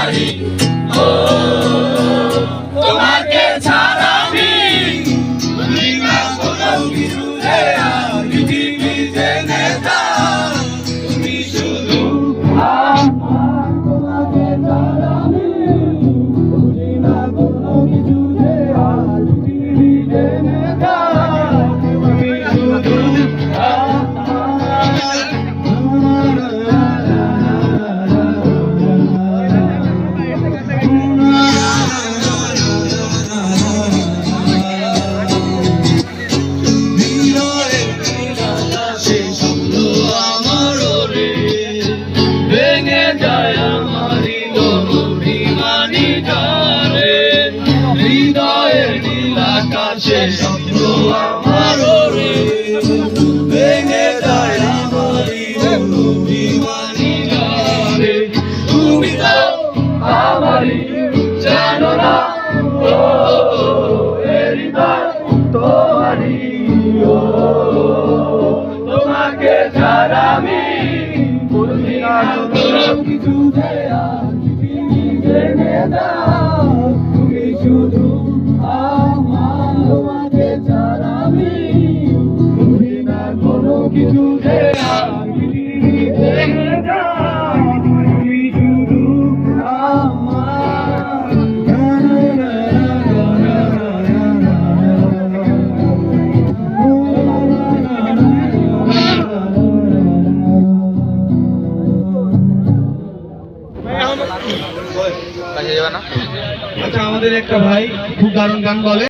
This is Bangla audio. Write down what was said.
আমারই। ও তোমাকে ছাড়া আমি বুঝি না কোনো কিছু রে আর পৃথিবী জেনে যাও তুমি শুধু আমার। তোমাকে ছাড়া আমি বুঝি না কোনো কিছু রে আর পৃথিবী জেনে যাও তুমি শুধু স্বপ্ন আমার রে ভেঙে যায় আমারই অভিমানী গানে। তুমি তো আমারই জানো না ও হৃদয় তোমারই। ও তোমাকে ছাড়া আমি বুঝি না কোনো কিছু যে আর পৃথিবী জেনে যাও তুমি শুধু আমার। তোমাকে ছাড়া আমি বুঝি না কোনো কিছু যে আর পৃথিবী জেনে যাও তুমি শুধু আমার। আচ্ছা, আমাদের একটা ভাই খুব দারুণ গান বলে।